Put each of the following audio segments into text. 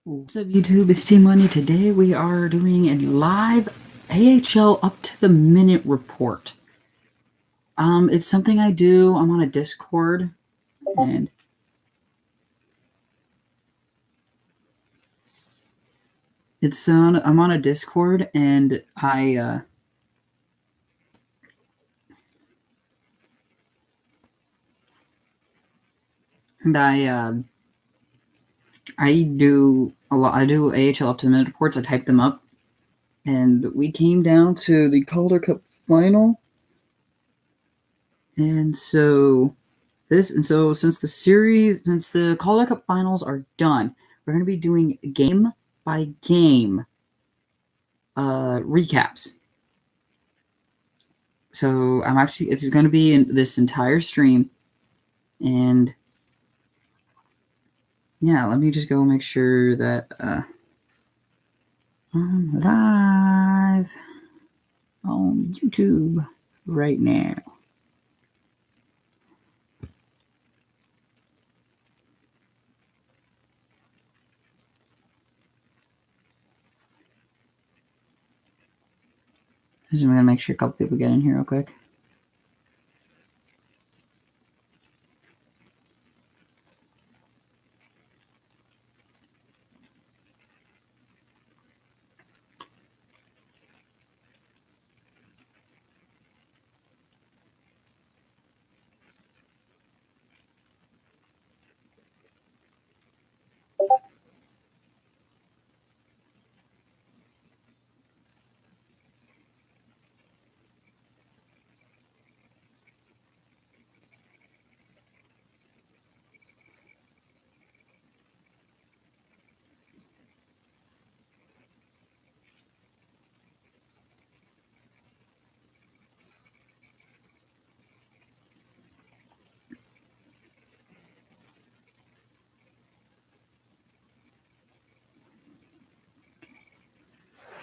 What's up, YouTube? It's Team Money. Today we are doing a live AHL up to the minute report. It's something I do. I'm on a Discord, and I'm on a Discord, and I do a lot. I do AHL up to the minute reports. I type them up, and we came down to the Calder Cup Final, and so since the Calder Cup Finals are done, we're going to be doing game by game recaps. So it's going to be in this entire stream, and yeah, let me just go make sure that I'm live on YouTube right now. I'm going to make sure a couple people get in here real quick.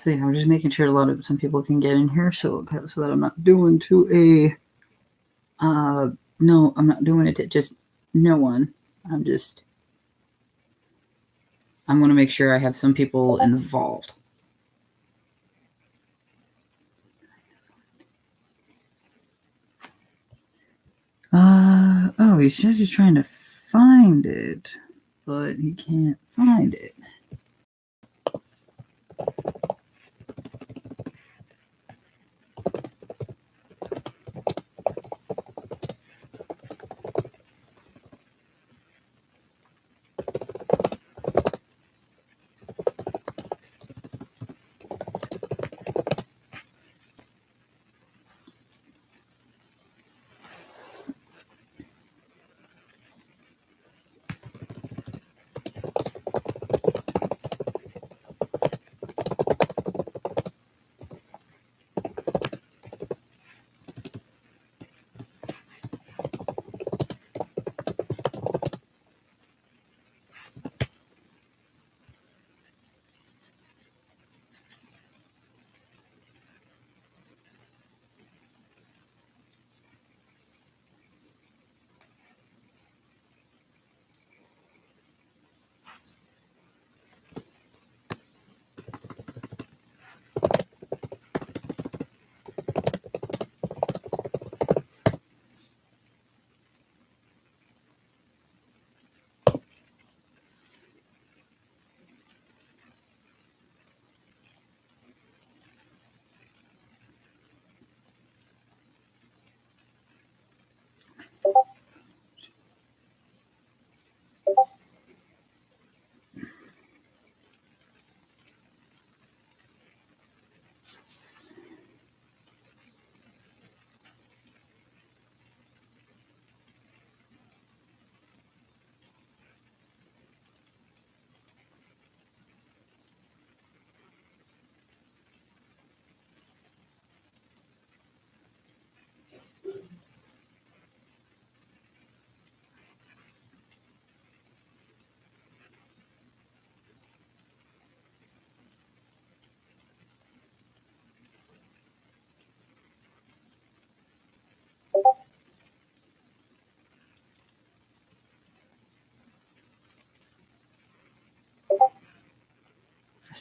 So yeah, I'm just making sure some people can get in here, so that I'm not doing no, I'm not doing it to just no one. I'm going to make sure I have some people involved. Oh, he says he's trying to find it, but he can't find it.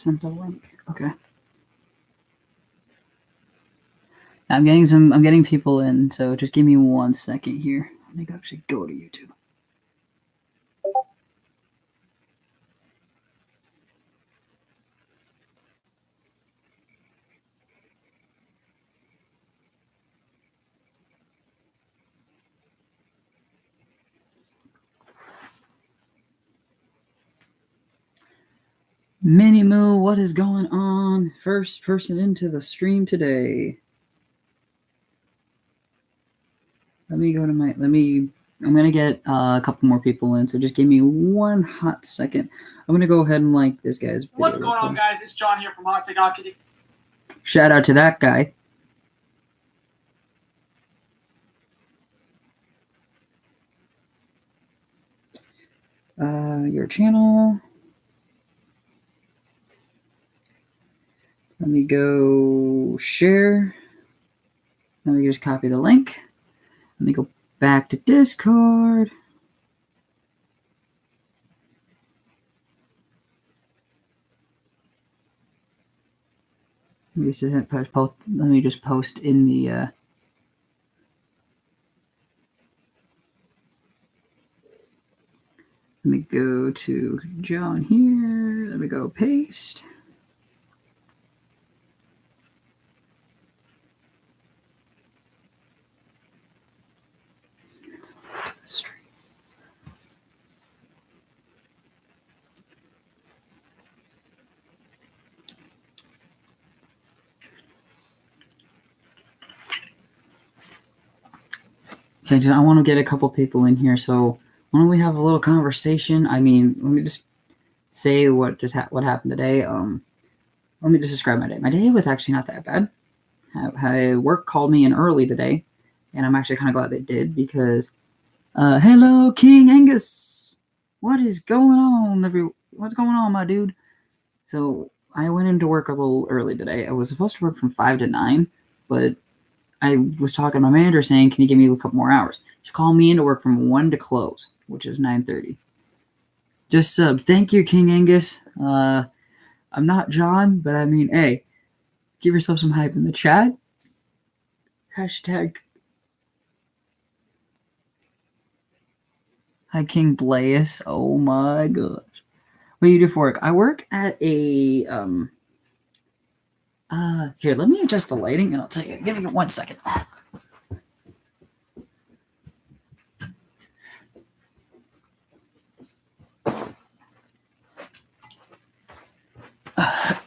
Sent the link. Okay. I'm getting people in, so just give me 1 second here. I think I'll actually go to YouTube. Mini Moo, what is going on? First person into the stream today. I'm going to get a couple more people in, so just give me 1 hot second. I'm going to go ahead and like this guy's video. What's going on, guys? It's John here from Untitled Chapter. Shout out to that guy. Your channel. Let me go share. Let me just copy the link. Let me go back to Discord. Let me just post in the let me go to John here. Let me go paste. Okay, I want to get a couple people in here, so why don't we have a little conversation? I mean, let me just say what happened today. Let me just describe my day. My day was actually not that bad. Work called me in early today, and I'm actually kind of glad they did because, hello, King Angus. What is going on, What's going on, my dude? So I went into work a little early today. I was supposed to work from 5 to 9, but I was talking to my manager saying, can you give me a couple more hours? She called me into work from 1 to close, which is 9:30. Just thank you, King Angus. I'm not John, but I mean, hey, give yourself some hype in the chat. Hashtag Hi, King Blaze. Oh my gosh. What do you do for work? I work at a here, let me adjust the lighting and I'll tell you. Give me 1 second.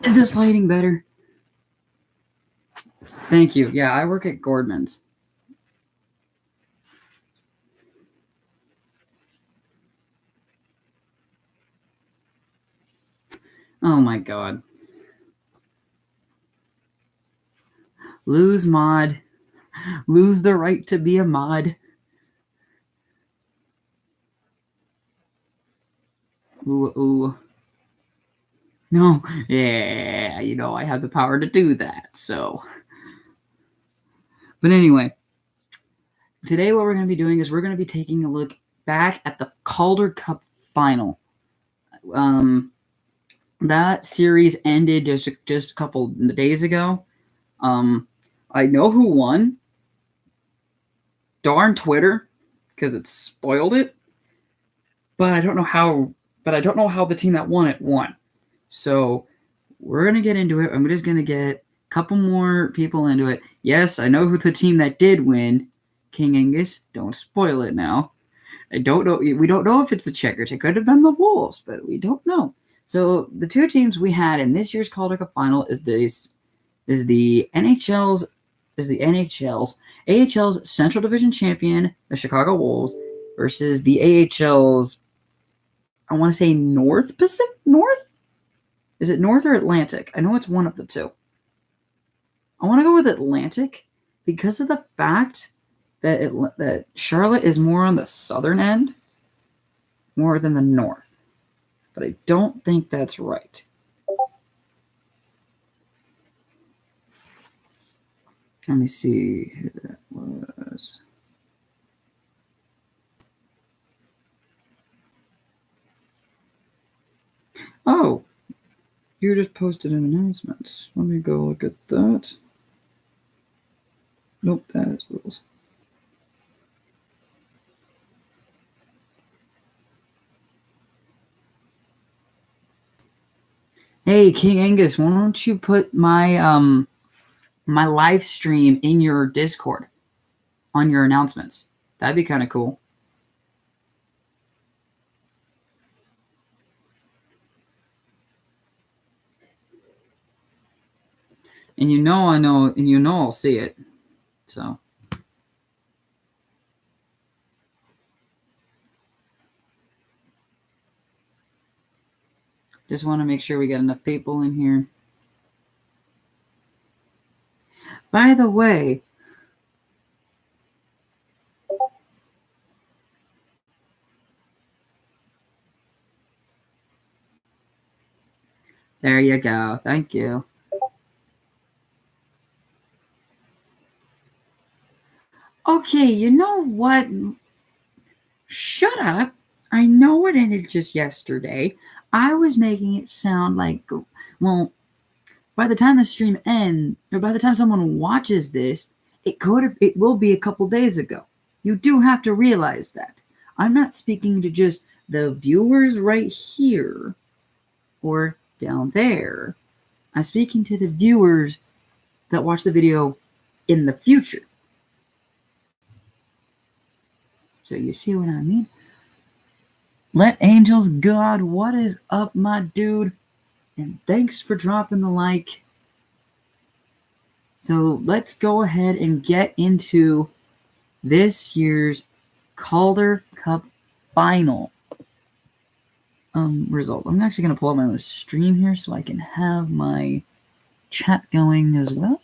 Is this lighting better? Thank you. Yeah, I work at Gordman's. Oh my god. Lose mod. Lose the right to be a mod. Ooh. No. Yeah, I have the power to do that, so. But anyway, today what we're going to be doing is we're going to be taking a look back at the Calder Cup Final. That series ended just a couple days ago. I know who won. Darn Twitter, because it spoiled it. But I don't know how the team that won it won. So we're gonna get into it. I'm just gonna get a couple more people into it. Yes, I know who the team that did win. King Angus. Don't spoil it now. I don't know. We don't know if it's the Checkers. It could have been the Wolves, but we don't know. So the two teams we had in this year's Calder Cup Final is the AHL's Central Division champion, the Chicago Wolves, versus the AHL's, I want to say North? Is it North or Atlantic? I know it's one of the two. I want to go with Atlantic because of the fact that Charlotte is more on the southern end more than the north. But I don't think that's right. Let me see who that was. Oh, You just posted an announcement. Let me go look at that. Nope, that is rules. Hey, King Angus, why don't you put my my live stream in your Discord on your announcements? That'd be kind of cool. And I know, and I'll see it. So. Just want to make sure we get enough people in here. By the way, there you go. Thank you. Okay, you know what? Shut up. I know it ended just yesterday. I was making it sound like, well, by the time the stream ends, or by the time someone watches this, it will be a couple days ago. You do have to realize that. I'm not speaking to just the viewers right here or down there. I'm speaking to the viewers that watch the video in the future. So you see what I mean? Let Angels God, what is up, my dude? And thanks for dropping the like. So let's go ahead and get into this year's Calder Cup Final result. I'm actually going to pull up my own stream here so I can have my chat going as well.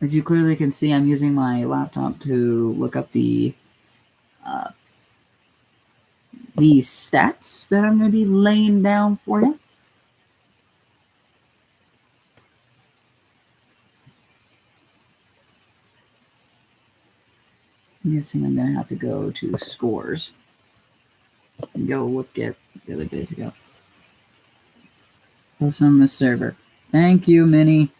As you clearly can see, I'm using my laptop to look up the stats that I'm going to be laying down for you. I'm guessing I'm going to have to go to scores and go look at the other days ago. Plus on the server. Thank you, Minnie.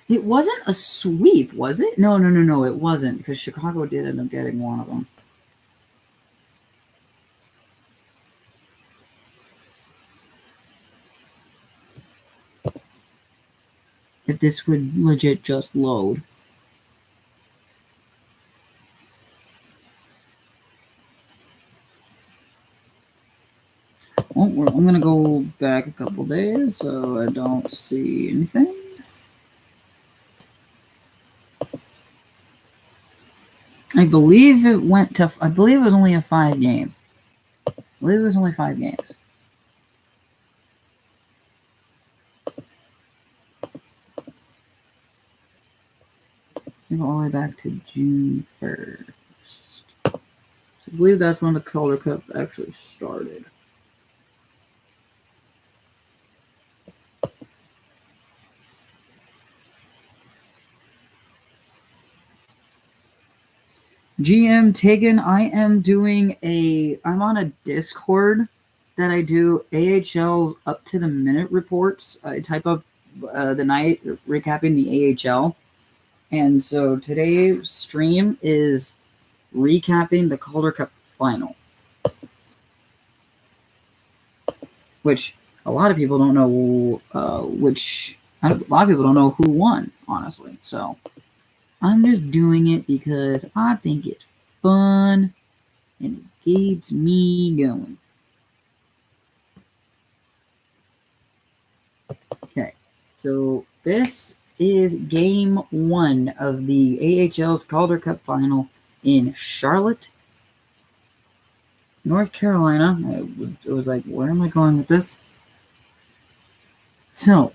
It wasn't a sweep, was it? No, it wasn't, because Chicago did end up getting one of them. If this would legit just load. Oh, I'm going to go back a couple days so I don't see anything. I believe it was only a 5 game. I believe it was only 5 games. Go all the way back to June 1st. So I believe that's when the Calder Cup actually started. GM Tegan, I'm on a Discord that I do AHL's up to the minute reports. I type up the night recapping the AHL. And so today's stream is recapping the Calder Cup Final, which a lot of people don't know. A lot of people don't know who won, honestly. So I'm just doing it because I think it's fun and it keeps me going. Okay, so this is game 1 of the AHL's Calder Cup Final in Charlotte, North Carolina. It was like, where am I going with this? So,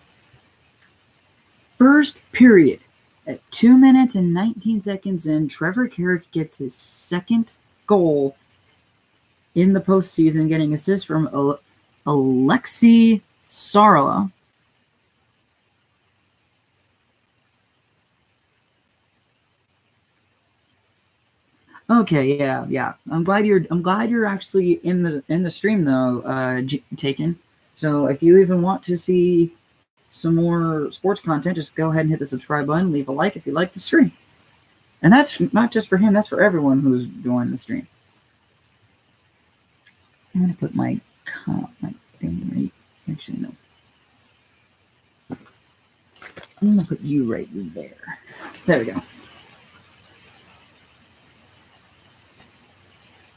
first period, At 2 minutes and 19 seconds in, Trevor Carrick gets his second goal in the postseason, getting assists from Alexei Sarola. Okay, yeah. I'm glad you're actually in the stream though, Taken. So if you even want to see some more sports content, just go ahead and hit the subscribe button, leave a like if you like the stream. And that's not just for him, that's for everyone who's joined the stream. I'm gonna put my thing right. Actually, no. I'm gonna put you right there. There we go.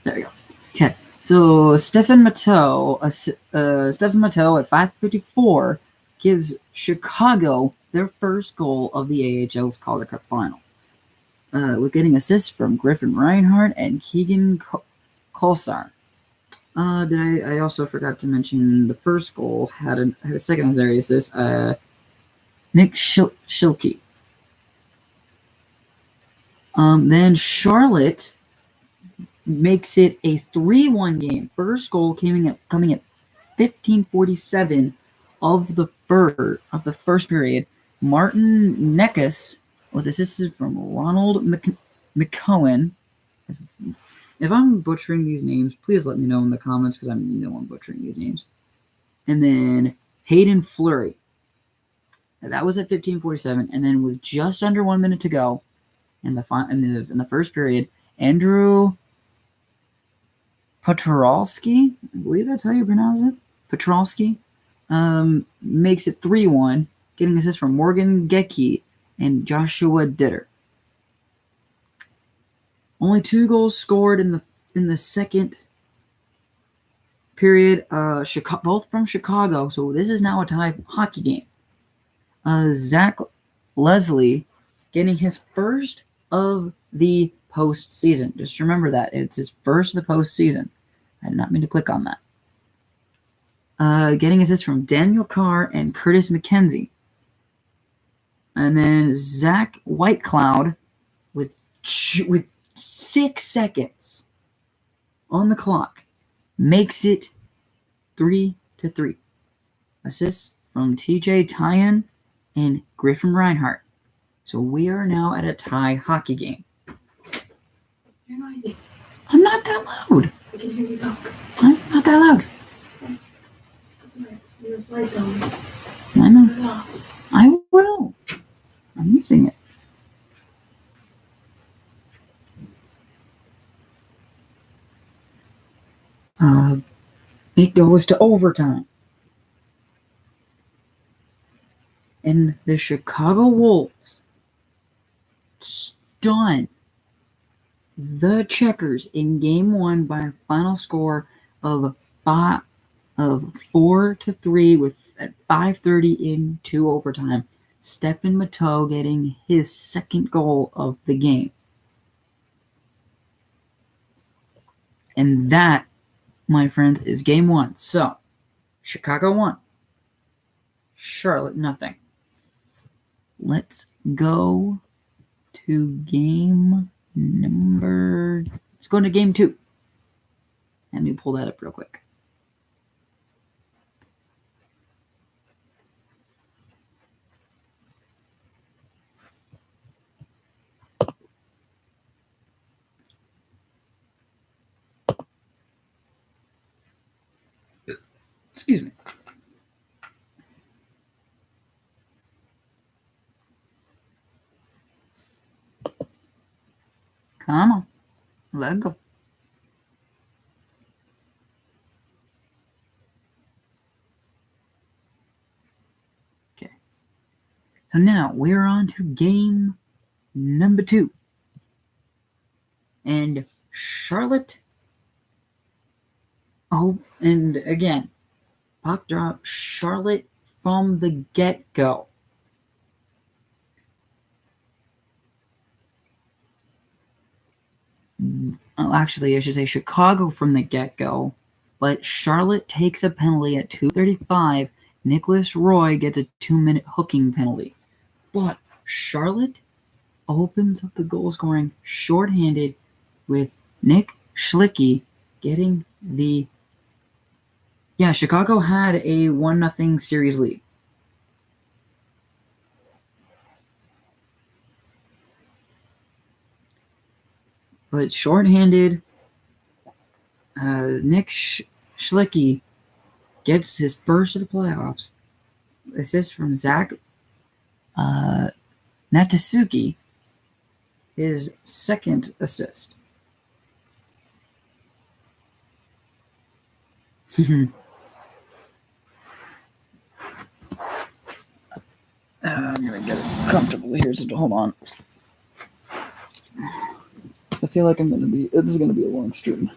There we go. Okay, so Stefan Matteau at 5:54 gives Chicago their first goal of the AHL's Calder Cup Final, with getting assists from Griffin Reinhart and Keegan Kolsar. I also forgot to mention the first goal had a secondary assist. Nick Schilke. Then Charlotte makes it a 3-1 game. First goal coming at 15:47 of the first period. Martin Necas with assists from Ronald McCohen. If I'm butchering these names, please let me know in the comments because I know I'm butchering these names. And then Hayden Fleury. That was at 15:47, and then with just under 1 minute to go in the first period, Andrew Petrolski, I believe that's how you pronounce it, Petrolski, makes it 3-1, getting assists from Morgan Gecki and Joshua Ditter. Only 2 goals scored in the second period, both from Chicago. So this is now a tie hockey game. Zach Leslie getting his first of the postseason. Just remember that. It's his first of the postseason. I did not mean to click on that. Getting assists from Daniel Carr and Curtis McKenzie. And then Zach Whitecloud with 6 seconds on the clock makes it 3-3. Assists from TJ Tyan and Griffin Reinhart. So we are now at a tie hockey game. You're noisy. I'm not that loud. I can hear you talk. I'm not that loud. Your slide going. I know. Turn it off. I will. I'm using it. It goes to overtime. And the Chicago Wolves stun the Checkers in Game 1 by a final score of 4-3 at 5:30 into overtime. Stefan Matteau getting his second goal of the game. And that, my friends, is Game 1. So, Chicago won. Charlotte nothing. Let's go to game number... Let's go into Game 2. Let me pull that up real quick. Excuse me. Come on. Let go. Okay. So now we're on to game number 2. And Charlotte. Oh, and again, puck drop Charlotte from the get-go. Oh, actually, I should say Chicago from the get-go. But Charlotte takes a penalty at 2:35. Nicholas Roy gets a 2-minute hooking penalty. But Charlotte opens up the goal scoring shorthanded with Nick Schlicky getting the. Yeah, Chicago had a 1-0 series lead. But shorthanded, Nick Schlicky gets his first of the playoffs. Assist from Zach Natasuki, his second assist. I'm going to get it comfortable here, so hold on. I feel like this is going to be a long stream.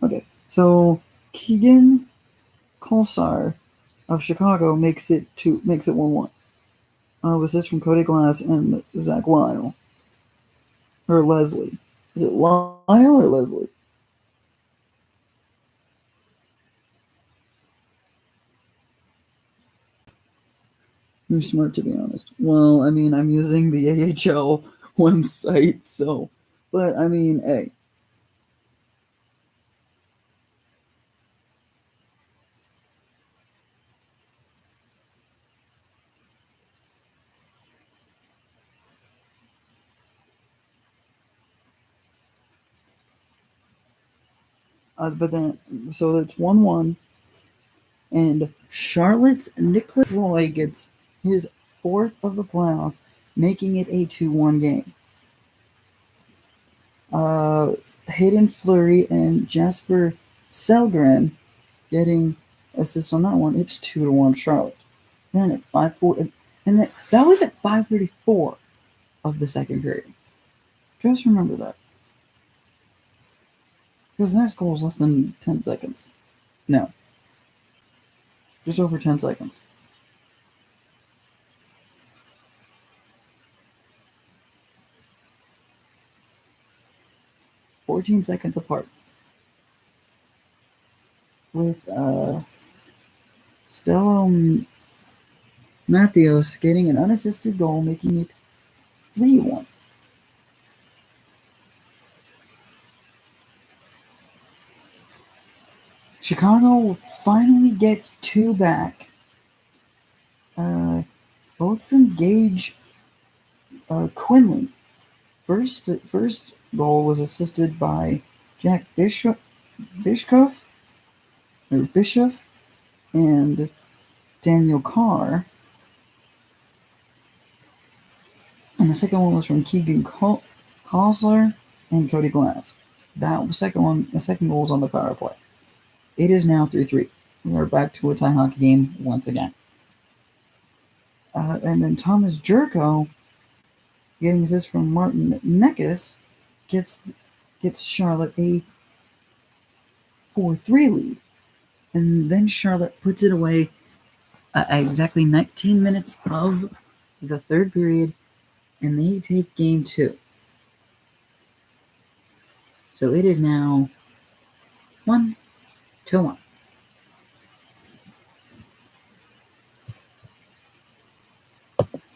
Okay, so Keegan Kolsar of Chicago makes it 1-1. Was this from Cody Glass and Zach Lyle? Or Leslie? Is it Lyle or Leslie? You're smart, to be honest. Well, I mean, I'm using the AHL website, so. But, I mean, hey. But then, so it's 1-1. And Charlotte's Nicholas Roy gets his fourth of the playoffs, making it a 2-1 game. Hayden Fleury and Jasper Selgren getting assists on that one. It's 2-1 Charlotte. Then at 5-4, and that was at 5:34 of the second period. Just remember that. Because the next goal was less than 10 seconds. No. Just over 10 seconds. "14 seconds apart." With Stella Matthews getting an unassisted goal, making it 3-1. Chicago finally gets two back. Both from Gage Quinley. First goal was assisted by Jack Bishop and Daniel Carr. And the second one was from Keegan Kosler and Cody Glass. The second goal was on the power play. It is now 3-3. We are back to a tie hockey game once again. And then Thomas Jerko, getting assist from Martin Neckis, gets Charlotte a 4-3 lead. And then Charlotte puts it away at exactly 19 minutes of the third period, and they take game 2. So it is now 1-1.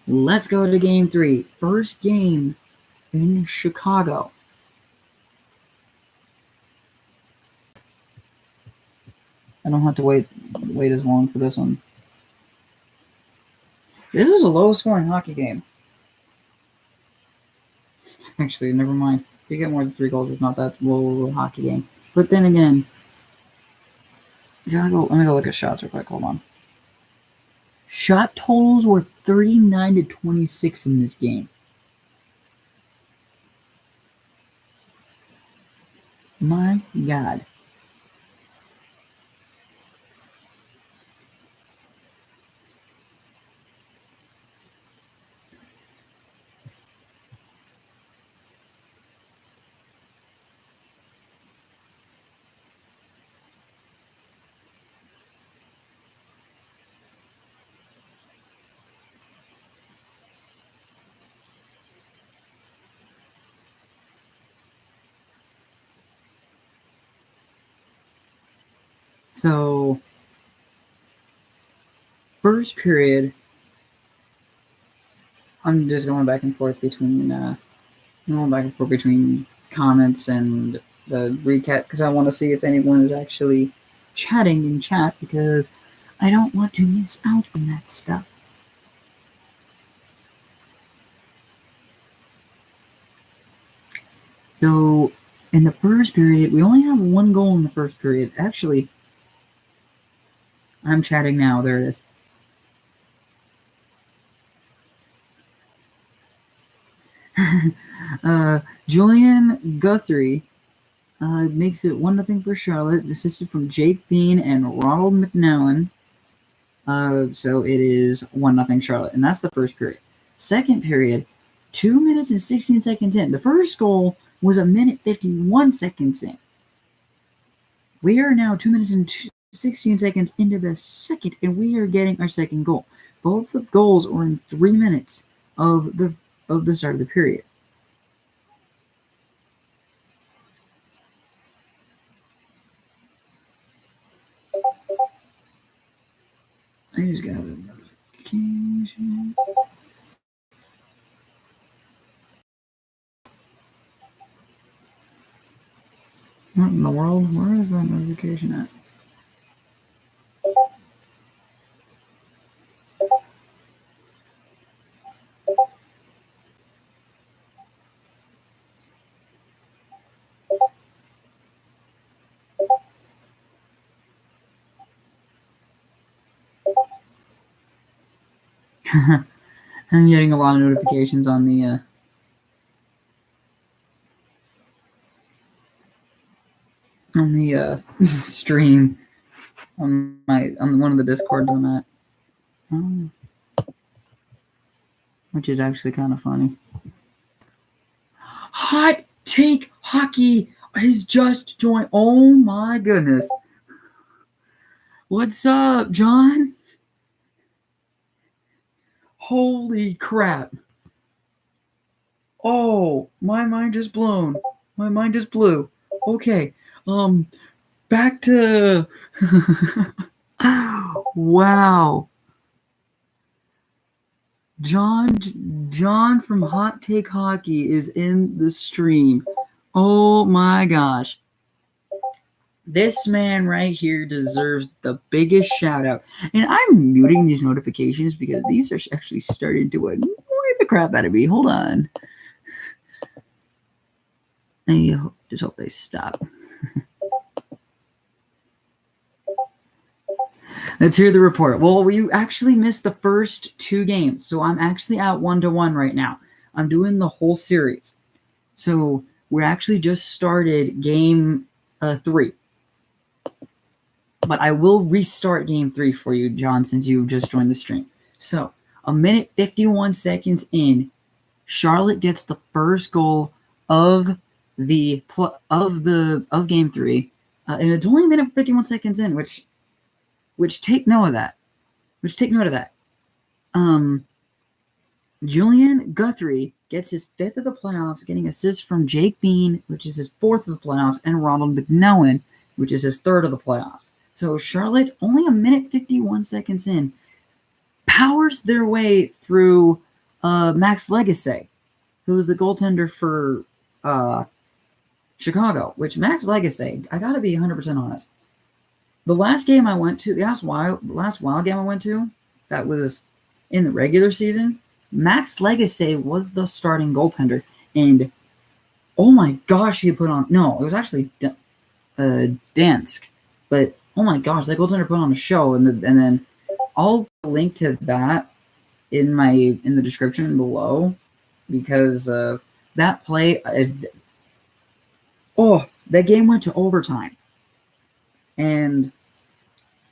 Let's go to game 3. First game in Chicago. I don't have to wait as long for this one. This was a low-scoring hockey game. Actually, never mind. If you get more than 3 goals, it's not that low of a hockey game. But then again, let me go look at shots real quick. Hold on. Shot totals were 39-26 in this game. My God. So, first period, I'm just going back and forth between comments and the recap because I want to see if anyone is actually chatting in chat because I don't want to miss out on that stuff. So in the first period, we only have one goal in the first period. Actually, I'm chatting now. There it is. Julian Guthrie makes it 1-0 for Charlotte, assisted from Jake Bean and Ronald McNowan. So it is 1-0 Charlotte, and that's the first period. Second period, 2 minutes and 16 seconds in. The first goal was 1 minute 51 seconds in. We are now 2 minutes and 16 seconds into the second, and we are getting our second goal. Both of goals were in 3 minutes of the start of the period. I just got a notification. What in the world? Where is that notification at? I'm getting a lot of notifications on the stream on one of the Discords I'm at, which is actually kind of funny. Hot Take Hockey has just joined. Oh my goodness! What's up, John? Holy crap! Oh, my mind is blown. My mind is blew. Okay, back to wow. John from Hot Take Hockey is in the stream. Oh my gosh. This man right here deserves the biggest shout out. And I'm muting these notifications because these are actually starting to annoy the crap out of me. Hold on. I just hope they stop. Let's hear the report. Well, we actually missed the first 2 games, so I'm actually at 1-1 right now. I'm doing the whole series. So we actually just started game 3. But I will restart game 3 for you, John, since you just joined the stream. So 1 minute 51 seconds in, Charlotte gets the first goal of game 3, and it's only 1 minute 51 seconds in, which take note of that. Julian Guthrie gets his 5th of the playoffs, getting assists from Jake Bean, which is his 4th of the playoffs, and Ronald McNowan, which is his 3rd of the playoffs. So Charlotte, only 1 minute 51 seconds in, powers their way through Max Legacy, who was the goaltender for Chicago, which Max Legacy, I got to be 100% honest. The last game I went to, the last wild game I went to, that was in the regular season, Max Legacy was the starting goaltender. And, oh my gosh, he put on, no, it was actually Dansk. But, oh my gosh, that goaltender put on a show. And then I'll link to that in the description below because that play, that game went to overtime. And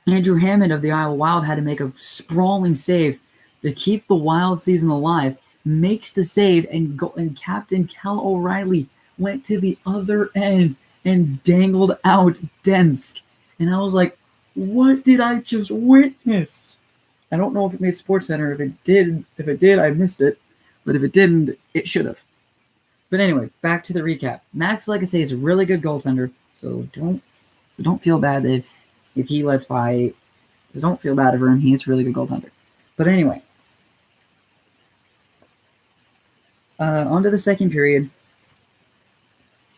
Andrew Hammond of the Iowa Wild had to make a sprawling save to keep the Wild season alive, makes the save, and Captain Cal O'Reilly went to the other end and dangled out Densk. And I was like, what did I just witness? I don't know if it made SportsCenter. If it did, I missed it. But if it didn't, it should have. But anyway, back to the recap. Max Legacy is a really good goaltender, so don't feel bad if he lets by. So don't feel bad for him. He's a really good goaltender. But anyway, On to the second period.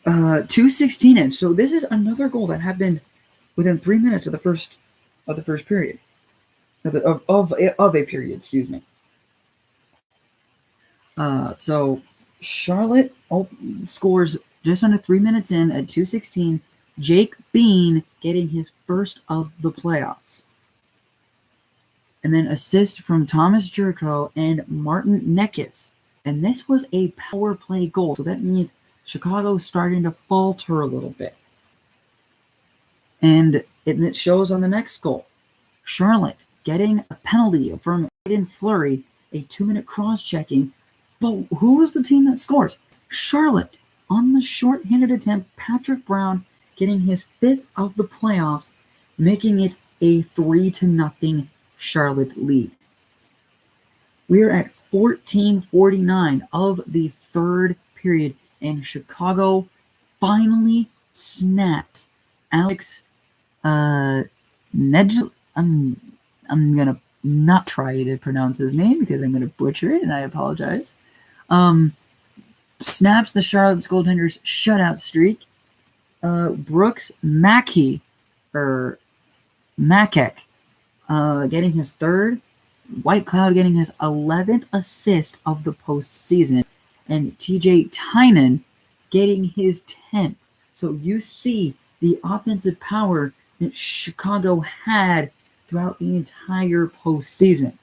2:16 in. So this is another goal that happened within 3 minutes of the first period. Of a period, excuse me. So Charlotte scores just under 3 minutes in at 2:16. Jake Bean getting his first of the playoffs. And then assist from Thomas Jurko and Martin Nekis. And this was a power play goal. So that means Chicago's starting to falter a little bit. And it shows on the next goal. Charlotte getting a penalty from Aiden Fleury, a 2-minute cross-checking. But who was the team that scores? Charlotte. On the short-handed attempt, Patrick Brown getting his 5th of the playoffs, making it a 3-0 Charlotte lead. We are at 14:49 of the third period, and Chicago finally snapped. Alex Nedge, I'm gonna not try to pronounce his name because I'm gonna butcher it, and I apologize. Snaps the Charlotte's goaltender's shutout streak. Brooks Mackey Makek getting his 3rd. White Cloud getting his 11th assist of the postseason, and TJ Tynan getting his 10th. So you see the offensive power that Chicago had throughout the entire postseason.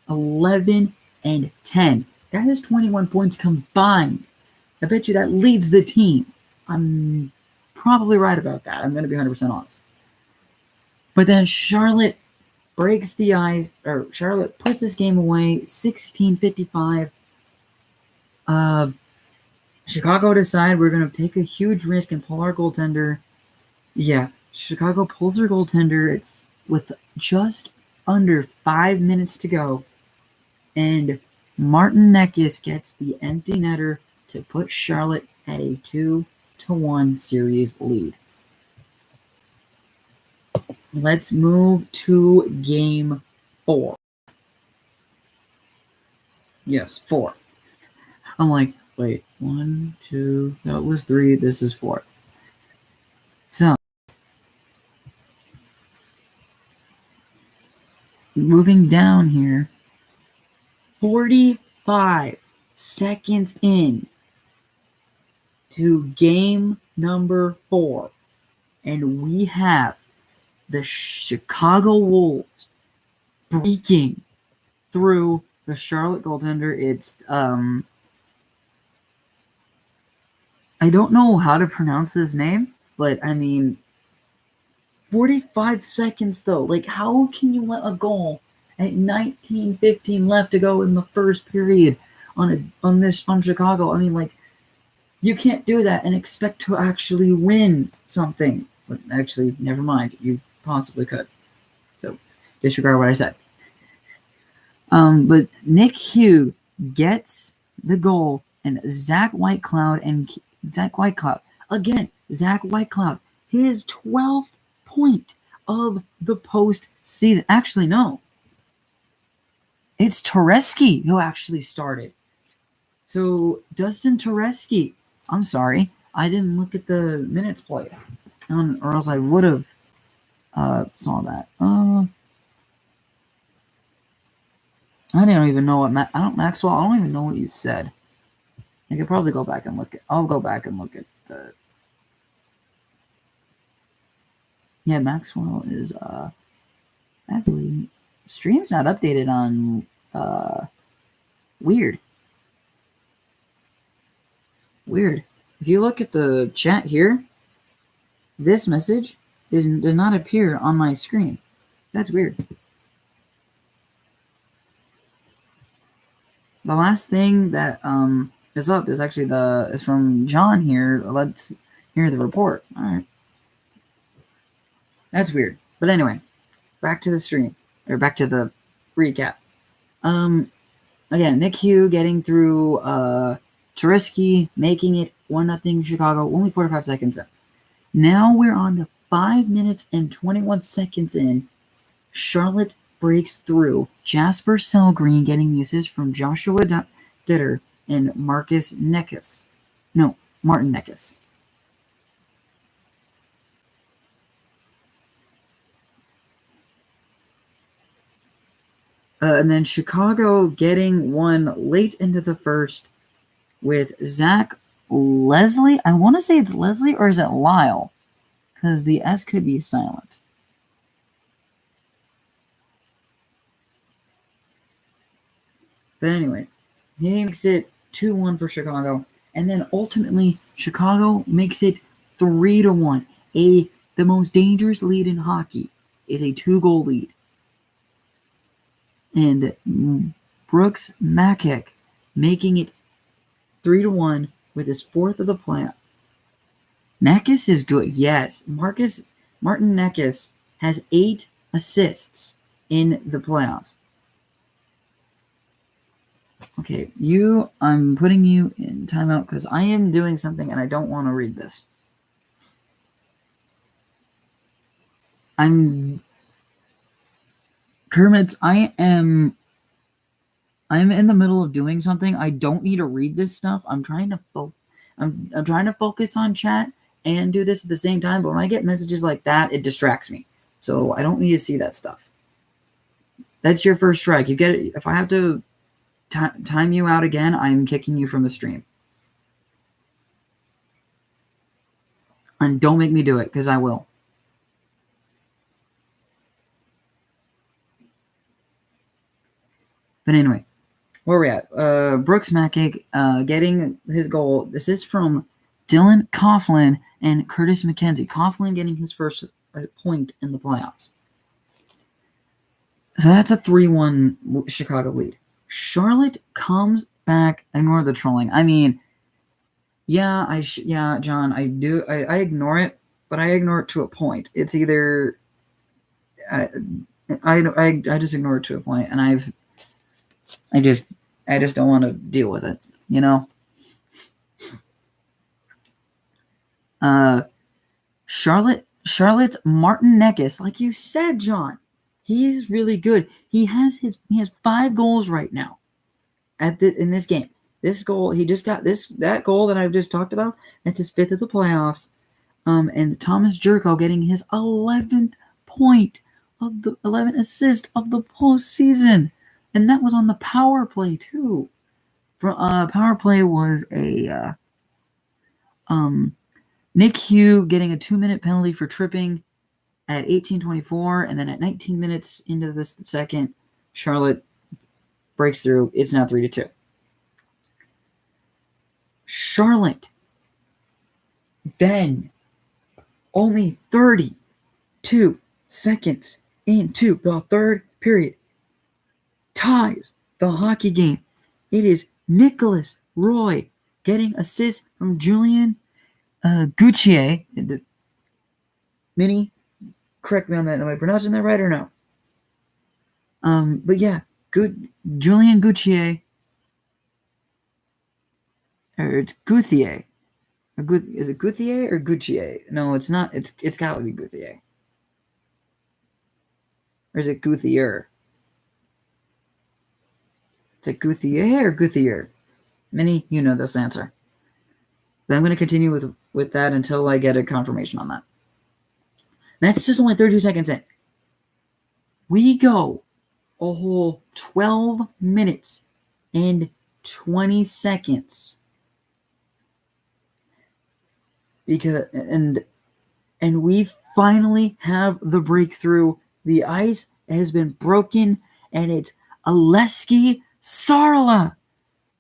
11 and 10. That is 21 points combined. I bet you that leads the team. I'm probably right about that. I'm going to be 100% honest. But then Charlotte breaks the ice, or Charlotte puts this game away, 16:55. Chicago decide we're going to take a huge risk and pull our goaltender. Yeah, Chicago pulls their goaltender. It's with just under 5 minutes to go. And Martin Nekis gets the empty netter to put Charlotte at a 2-1 series lead. Let's move to game 4. Yes, 4. I'm like, wait, 1, 2, that was 3, this is 4. So, moving down here, 45 seconds in to game number 4, and we have the Chicago Wolves breaking through the Charlotte goaltender. It's I don't know how to pronounce this name, but I mean 45 seconds though. Like, how can you let a goal at 19:15 left to go in the first period on Chicago? I mean, like, you can't do that and expect to actually win something. But actually, never mind. You possibly could. So disregard what I said. But Nick Hugh gets the goal, and Zach Whitecloud, his 12th point of the postseason. Actually, no. It's Tereski who actually started. So Dustin Tereski. I'm sorry. I didn't look at the minutes played. Or else I would have saw that. I don't even know what Maxwell. I don't even know what you said. I could probably go back and look at. I'll go back and look at the. Yeah, Maxwell is actually stream's not updated on weird. If you look at the chat here, this message does not appear on my screen. That's weird. The last thing that is up is actually is from John here. Let's hear the report. All right. That's weird. But anyway, back to the stream, or back to the recap. Again, Nick Hugh getting through Tereski, making it 1-0 Chicago, only 45 seconds in. Now we're on to 5 minutes and 21 seconds in. Charlotte breaks through. Jasper Selgreen getting the assist from Joshua Ditter and Martin Necas. And then Chicago getting one late into the first with Zach Leslie. I want to say it's Leslie, or is it Lyle? Because the S could be silent. But anyway, he makes it 2-1 for Chicago. And then ultimately, Chicago makes it 3-1. The most dangerous lead in hockey is a 2-goal lead. And Brooks Macic making it 3-1 with his 4th of the playoff. Necas is good, yes. Martin Necas has 8 assists in the playoffs. Okay, I'm putting you in timeout because I am doing something and I don't want to read this. Kermit, I'm in the middle of doing something. I don't need to read this stuff. I'm trying to focus on chat and do this at the same time, but when I get messages like that, it distracts me. So I don't need to see that stuff. That's your first strike. You get it. If I have to time you out again, I'm kicking you from the stream. And don't make me do it, because I will. But anyway, where are we at? Brooks Macic getting his goal. This is from Dylan Coughlin and Curtis McKenzie. Coughlin getting his first point in the playoffs. So that's a 3-1 Chicago lead. Charlotte comes back. Ignore the trolling. I mean, yeah, John, I do. I ignore it, but I ignore it to a point. It's either I just ignore it to a point, and I just don't want to deal with it, you know. Charlotte's Martin Necas, like you said, John, he's really good. He has 5 goals right now in this game. This goal, he just got that goal that I've just talked about. That's his 5th of the playoffs. And Thomas Jurko getting his 11th point of the 11th assist of the postseason, and that was on the power play too. Power play was a Nick Hugh getting a 2-minute penalty for tripping at 18:24, and then at 19 minutes into the second, Charlotte breaks through. It's now 3-2. Charlotte then, only 32 seconds into the third period, ties the hockey game. It is Nicholas Roy getting assist from Julien Gauthier. Minnie, correct me on that. Am I pronouncing that right or no? But yeah, good Julien Gauthier. Or it's Gauthier. Is it Gauthier or Gauthier? No, it's not. It's got to be Gauthier. Or is it Gauthier? Is it Gauthier or Gauthier? Minnie, you know this answer. But I'm going to continue with that until I get a confirmation on that. That's just only 32 seconds in. We go a whole 12 minutes and 20 seconds. And we finally have the breakthrough. The ice has been broken, and it's Alexei Sarla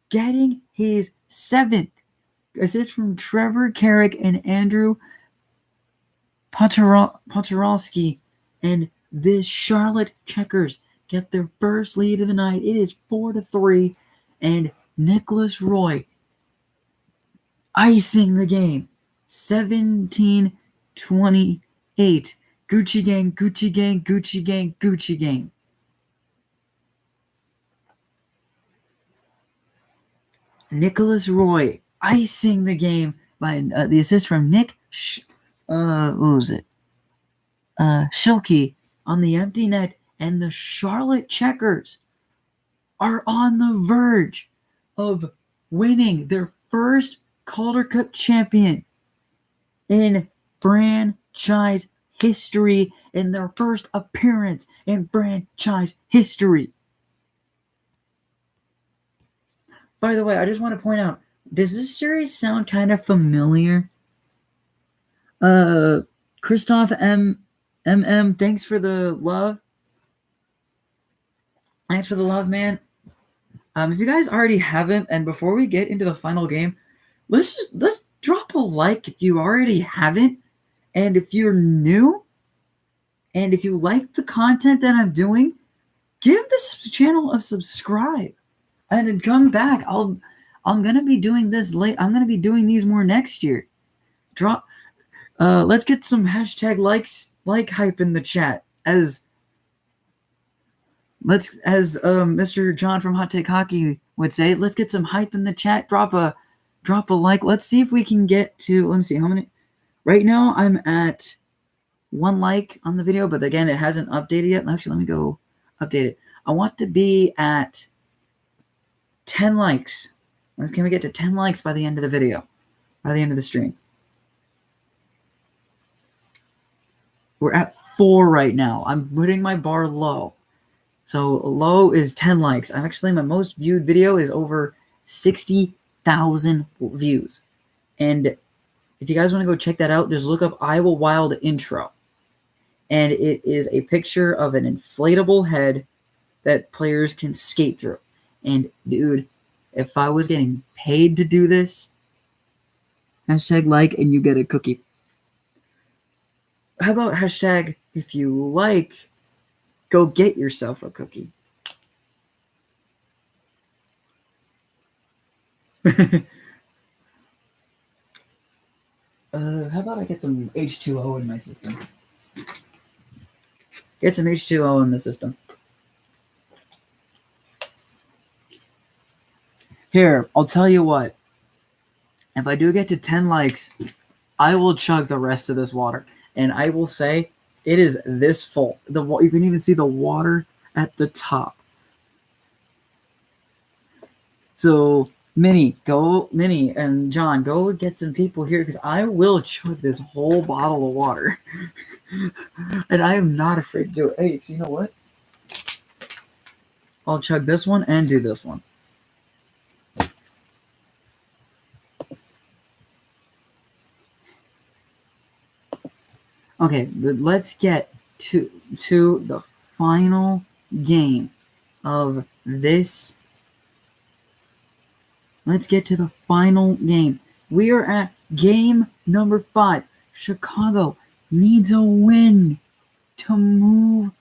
getting his 7th assist from Trevor Carrick and Andrew Poturalski, and the Charlotte Checkers get their first lead of the night. It is 4-3, and Nicholas Roy icing the game. 17-28. Gucci gang, Gucci gang, Gucci gang, Gucci gang. Nicholas Roy icing the game by the assist from Nick Schilke on the empty net, and the Charlotte Checkers are on the verge of winning their first Calder Cup champion in franchise history, in their first appearance in franchise history. By the way, I just want to point out, does this series sound kind of familiar? Christoph MM, thanks for the love. Thanks for the love, man. If you guys already haven't, and before we get into the final game, let's drop a like if you already haven't, and if you're new, and if you like the content that I'm doing, give this channel a subscribe, and then come back. I'm gonna be doing this late. I'm gonna be doing these more next year. Let's get some hashtag like hype in the chat as Mr. John from Hot Take Hockey would say. Let's get some hype in the chat. Drop a like. Let's see if we can get to. Let me see how many. Right now I'm at 1 like on the video, but again it hasn't updated yet. Actually, let me go update it. I want to be at 10 likes. Can we get to 10 likes by the end of the video? By the end of the stream. We're at 4 right now. I'm putting my bar low. So low is 10 likes. Actually, my most viewed video is over 60,000 views. And if you guys want to go check that out, just look up Iowa Wild intro. And it is a picture of an inflatable head that players can skate through. And dude, if I was getting paid to do this, hashtag like and you get a cookie. How about hashtag if you like, go get yourself a cookie. How about I get some H2O in my system? Get some H2O in the system. Here, I'll tell you what. If I do get to 10 likes, I will chug the rest of this water. And I will say, it is this full. You can even see the water at the top. So, Minnie and John, go get some people here because I will chug this whole bottle of water. And I am not afraid to do it. Hey, you know what? I'll chug this one and do this one. Okay, let's get to the final game of this. Let's get to the final game. We are at game number 5. Chicago needs a win to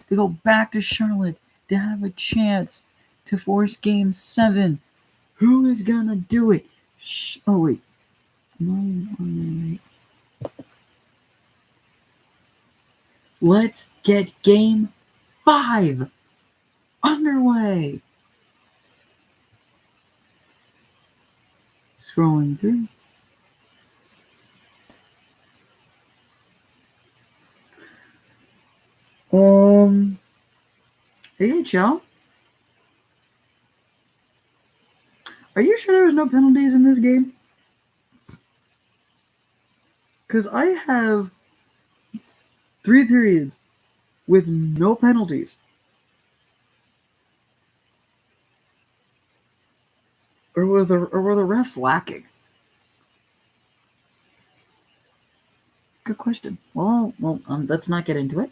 go back to Charlotte to have a chance to force game 7. Who is gonna do it? Oh wait. Let's get game 5 underway. Scrolling through. AHL? Are you sure there was no penalties in this game? Because I have 3 periods with no penalties. Or were the refs lacking? Good question. Well, let's not get into it.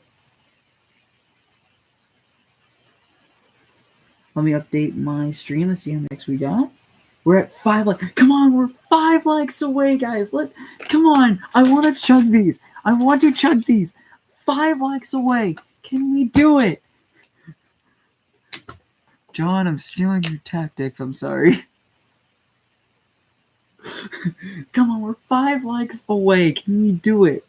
Let me update my stream. Let's see how next we got. We're at 5 likes. Come on, we're 5 likes away, guys. Come on. I want to chug these. 5 likes away. Can we do it? John, I'm stealing your tactics. I'm sorry. Come on, we're 5 likes away. Can we do it?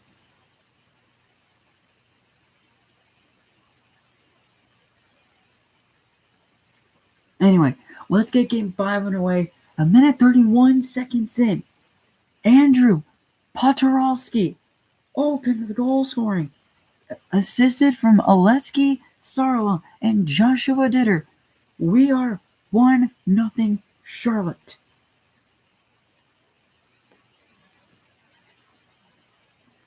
Anyway, let's get game 5 underway. 1:31 seconds in. Andrew Poturalski opens the goal scoring. Assisted from Oleski Sarla and Joshua Ditter. We are 1-0 Charlotte.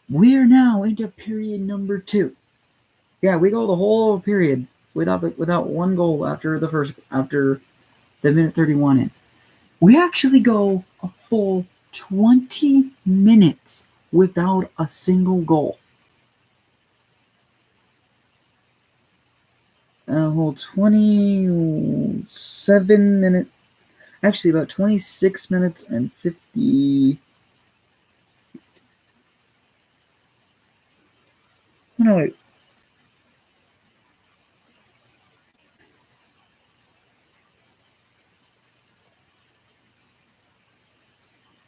We are now into period number 2. Yeah, we go the whole period without one goal after the minute 31 in. We actually go a full 20 minutes without a single goal. A whole 27 minutes, actually about 26 minutes and 50. No, wait.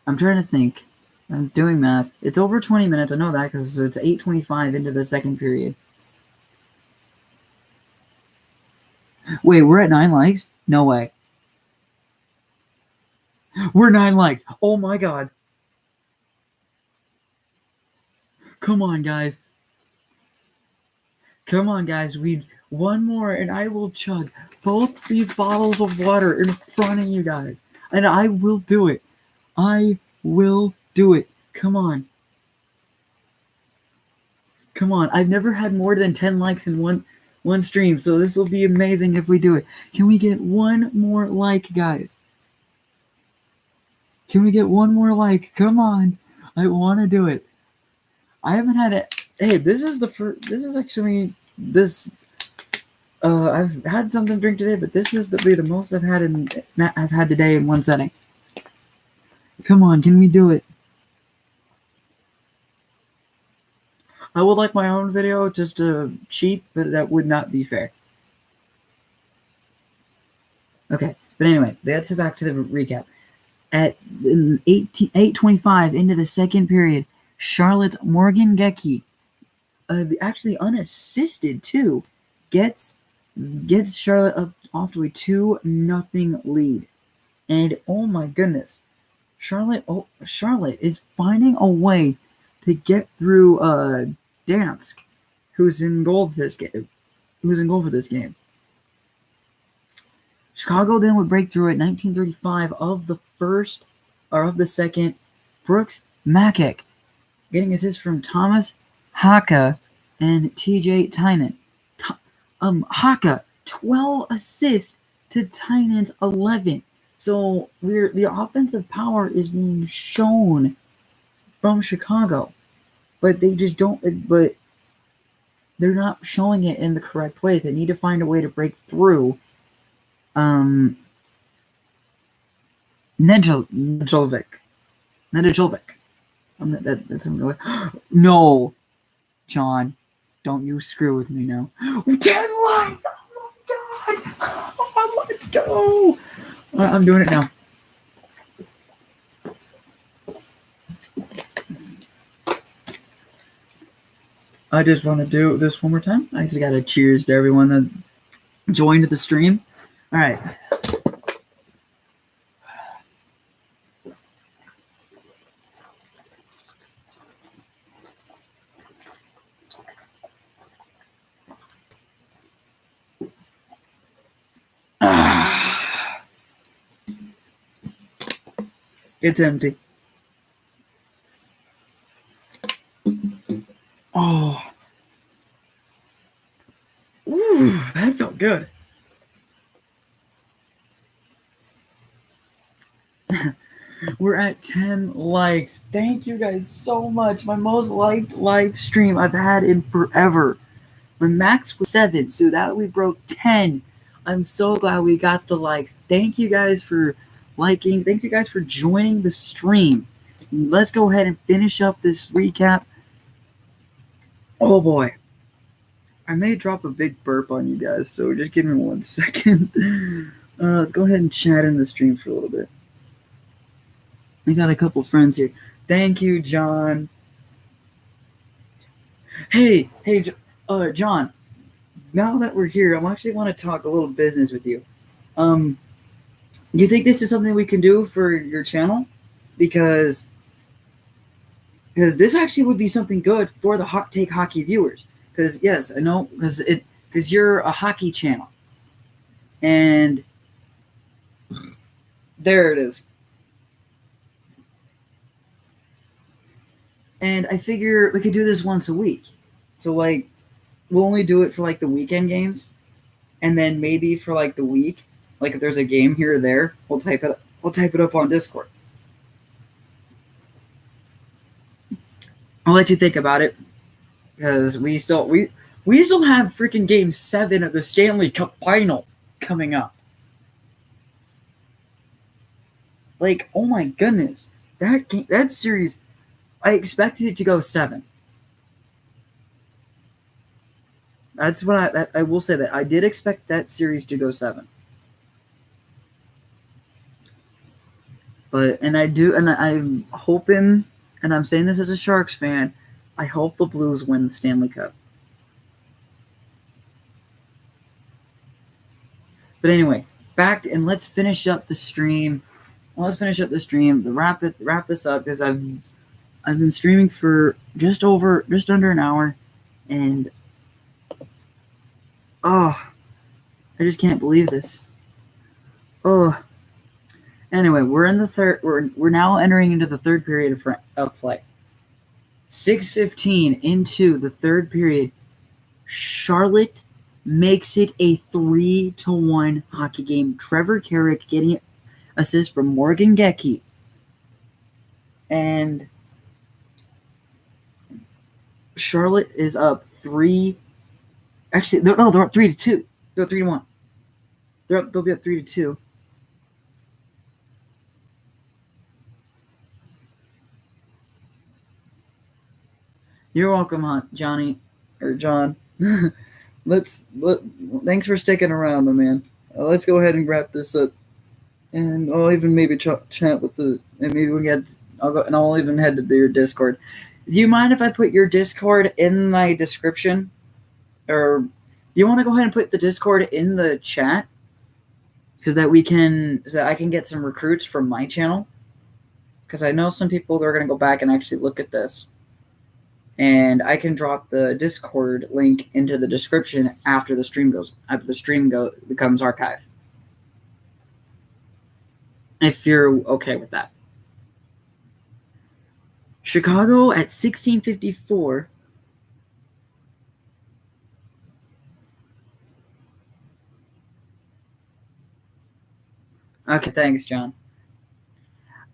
I'm trying to think. I'm doing math. It's over 20 minutes. I know that because it's 8:25 into the second period. Wait, we're at 9 likes? No way. We're 9 likes. Oh my god. Come on, guys. Come on, guys. We one more and I will chug both these bottles of water in front of you guys. And I will do it. I will do it. Come on. Come on. I've never had more than 10 likes in one stream, so this will be amazing if we do it. Can we get one more like, guys? Can we get one more like? Come on. I want to do it. I haven't had it. Hey, this is the first. This is actually this. I've had something to drink today, but this is the most I've had today in one setting. Come on, can we do it? I would like my own video just to cheat, but that would not be fair. Okay, but anyway, that's back to the recap. At 8:25 into the second period, Charlotte Morgan Gecky, actually unassisted too, gets Charlotte up off to a 2-0 lead. And oh my goodness, Charlotte is finding a way to get through Dansk, who's in goal for this game. Chicago then would break through at 19:35 of the second. Brooks Mackek getting assists from Thomas Haka and TJ Tynan. Haka 12 assists to Tynan's 11. So the offensive power is being shown from Chicago, but they just don't. But they're not showing it in the correct ways. They need to find a way to break through. Nedeljkovic. That's him. No, John, don't you screw with me now. 10 likes! Oh my god! Oh, let's go! I'm doing it now. I just want to do this one more time. I just got to cheers to everyone that joined the stream. All right. It's empty. Oh. Ooh, that felt good. We're at 10 likes. Thank you guys so much. My most liked live stream I've had in forever. My max was 7, so that we broke 10. I'm so glad we got the likes. Thank you guys for liking. Thank you guys for joining the stream. Let's go ahead and finish up this recap. Oh boy. I may drop a big burp on you guys, so just give me 1 second. Let's go ahead and chat in the stream for a little bit. I got a couple friends here. Thank you, John. Hey, John. Now that we're here, I actually want to talk a little business with you. You think this is something we can do for your channel? Because this actually would be something good for the Hot Take Hockey viewers. Because yes, I know, because you're a hockey channel, and There it is. And I figure we could do this once a week. So, like, we'll only do it for, like, the weekend games. And then maybe for, like, the week, like, if there's a game here or there, we'll type it up on Discord. I'll let you think about it. Because we still have freaking Game 7 of the Stanley Cup Final coming up. Like, oh my goodness. That series, I expected it to go 7. That's what I will say that I did expect that series to go 7. And I'm hoping, and I'm saying this as a Sharks fan, I hope the Blues win the Stanley Cup. But anyway, back and let's finish up the stream. Wrap this up because I've been streaming for just under an hour, and I just can't believe this. Anyway, we're in the third. We're now entering into the third period of play. 6:15 into the third period, Charlotte makes it a 3-1 hockey game. Trevor Carrick getting an assist from Morgan Geekie. And Charlotte is up 3. Actually, they're up 3-2. They're up 3-1. They'll be up 3-2. You're welcome, Johnny or John. Thanks for sticking around, my man. Let's go ahead and wrap this up, and I'll even maybe chat with and maybe we get. I'll even head to your Discord. Do you mind if I put your Discord in my description, or do you want to go ahead and put the Discord in the chat, so that I can get some recruits from my channel, because I know some people are going to go back and actually look at this. And I can drop the Discord link into the description after the stream becomes archived. If you're okay with that. Chicago at 16:54. Okay, thanks, John.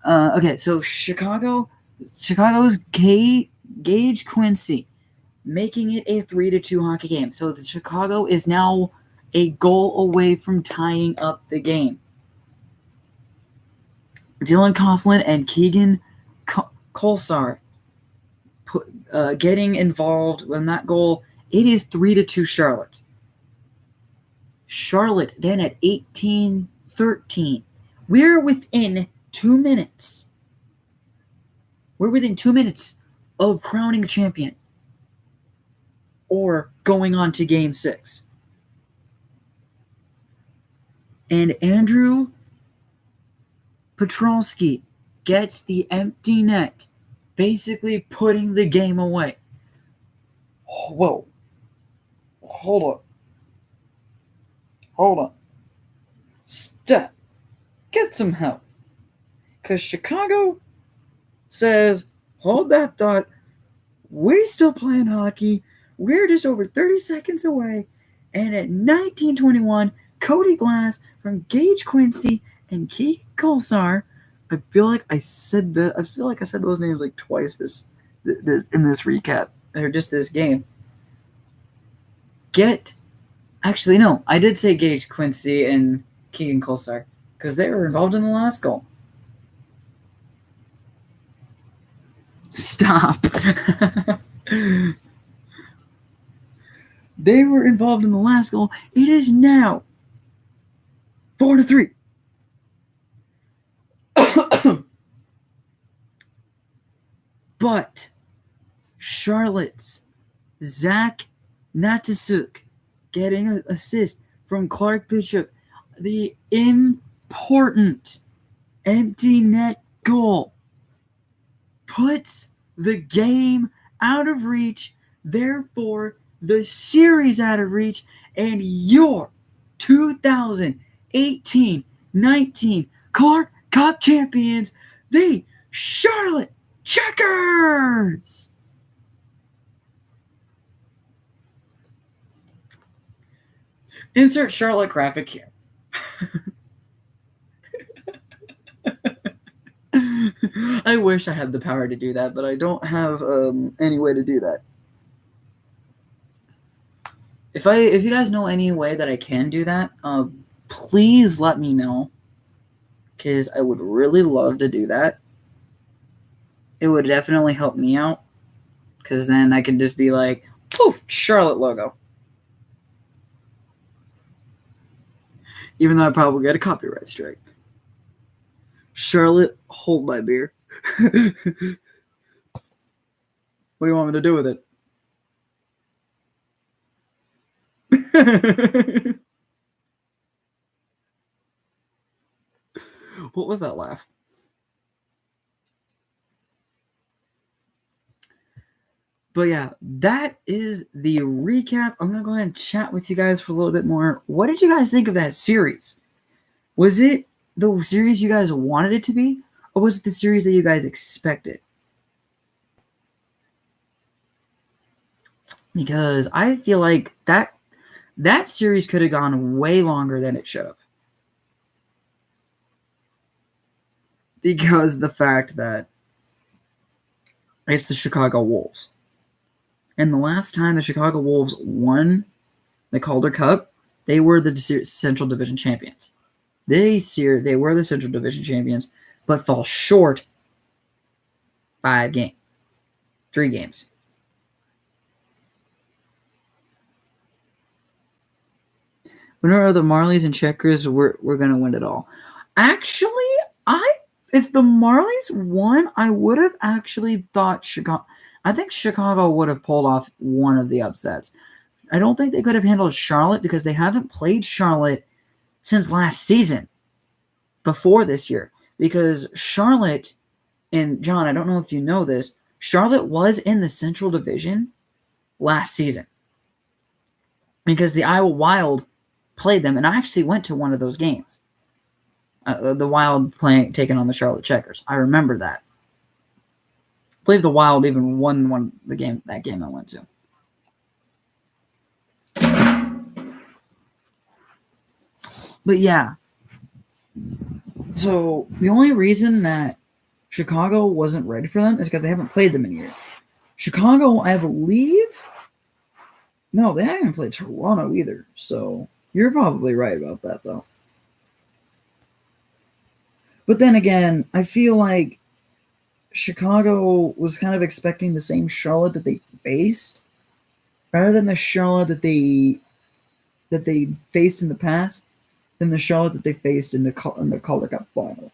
Okay, so Chicago's Gage Quincy making it a 3-2 hockey game. So the Chicago is now a goal away from tying up the game. Dylan Coughlin and Keegan Kolsar getting involved in that goal. It is 3-2 Charlotte. Charlotte then at 18-13. We're within 2 minutes. We're within 2 minutes of crowning a champion or going on to Game 6. And Andrew Petrolsky gets the empty net, basically putting the game away. Whoa. Hold on. Stop. Get some help. Because Chicago says, hold that thought. We're still playing hockey. We're just over 30 seconds away. And at 19:21, Cody Glass from Gage Quincy and Keith Kolsar. I feel like I said those names like twice this in this recap, or just this game. Actually, no, I did say Gage Quincy and Keegan Kolsar because they were involved in the last goal. Stop. They were involved in the last goal. It is now 4-3. But Charlotte's Zach Natasuk getting an assist from Clark Bishop, the important empty net goal, puts the game out of reach, therefore the series out of reach, and your 2018-19 Clark Cup champions, the Charlotte Checkers. Insert Charlotte graphic here. I wish I had the power to do that, but I don't have any way to do that. If you guys know any way that I can do that, please let me know, because I would really love to do that. It would definitely help me out, because then I can just be like, poof, Charlotte logo. Even though I probably get a copyright strike. Charlotte, hold my beer. What do you want me to do with it? What was that laugh? But yeah, that is the recap. I'm going to go ahead and chat with you guys for a little bit more. What did you guys think of that series? Was it the series you guys wanted it to be? Or was it the series that you guys expected? Because I feel like that series could have gone way longer than it should have. Because the fact that it's the Chicago Wolves. And the last time the Chicago Wolves won the Calder Cup, they were the Central Division champions. They were the Central Division champions, but fall short 3 games. Whenever the Marlies and Checkers were going to win it all. Actually, if the Marlies won, I would have actually thought Chicago. I think Chicago would have pulled off one of the upsets. I don't think they could have handled Charlotte because they haven't played Charlotte since last season, before this year. Because Charlotte, and John, I don't know if you know this, Charlotte was in the Central Division last season. Because the Iowa Wild played them, and I actually went to one of those games. The Wild taking on the Charlotte Checkers. I remember that. I believe the Wild even won that game I went to. But yeah. So the only reason that Chicago wasn't ready for them is because they haven't played them in a year. Chicago, I believe. No, they haven't played Toronto either. So you're probably right about that, though. But then again, I feel like Chicago was kind of expecting the same Charlotte that they faced, rather than the Charlotte that they faced in the past, than the Charlotte that they faced in the Calder Cup Final.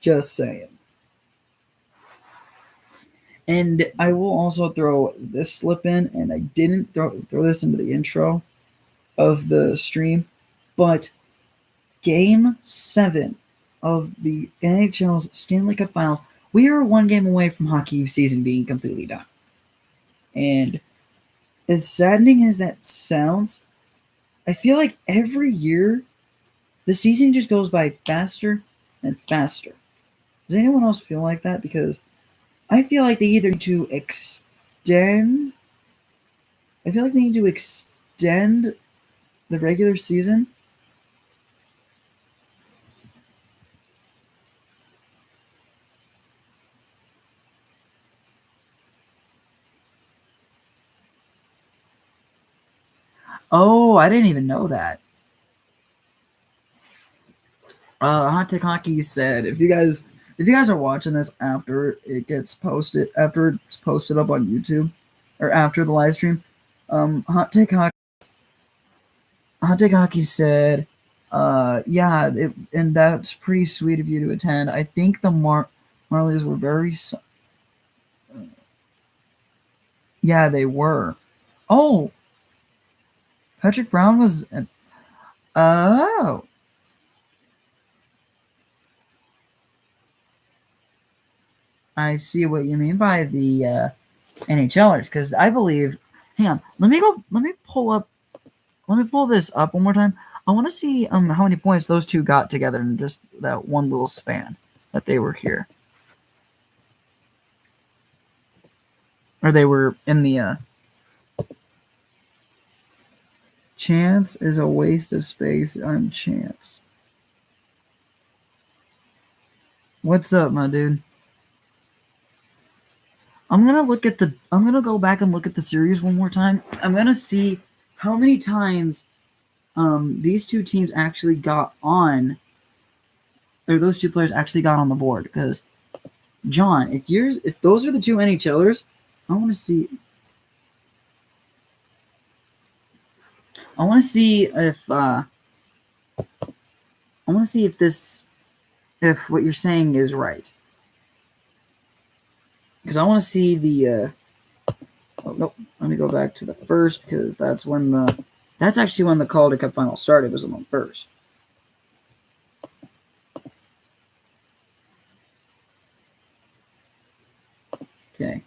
Just saying. And I will also throw this slip in, and I didn't throw this into the intro of the stream, but Game 7 of the NHL's Stanley Cup Final, we are 1 game away from hockey season being completely done. And as saddening as that sounds, I feel like every year the season just goes by faster and faster. Does anyone else feel like that? Because I feel like they either need to extend the regular season, Oh, I didn't even know that. Hot Take Hockey said, if you guys are watching this after it's posted up on YouTube, or after the live stream, Hot Take Hockey said, yeah, and that's pretty sweet of you to attend. I think the Marlies were very. Yeah, they were. Oh, Patrick Brown was. Oh. I see what you mean by the NHLers, because I believe. Hang on, let me pull this up one more time. I want to see how many points those two got together in just that one little span that they were here. Or they were in the chance is a waste of space on chance. What's up, my dude? I'm gonna go back and look at the series one more time. I'm gonna see how many times these two teams actually got on, or those two players actually got on the board. Because John, if those are the two NHLers, I want to see. I want to see if what you're saying is right. Because I want to see the. Oh nope. Let me go back to the first because that's actually when the Calder Cup Final started. Was on the first. Okay.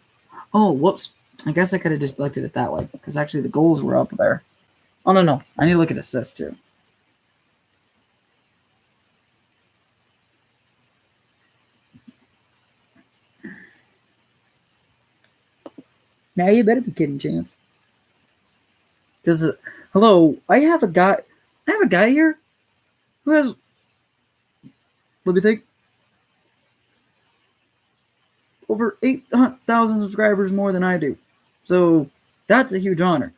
Oh, whoops. I guess I could have just looked at it that way because actually the goals were up there. Oh no, I need to look at assists too. Now you better be kidding, Chance. Because hello, I have a guy here who has, let me think, over 8,000 subscribers more than I do. So that's a huge honor.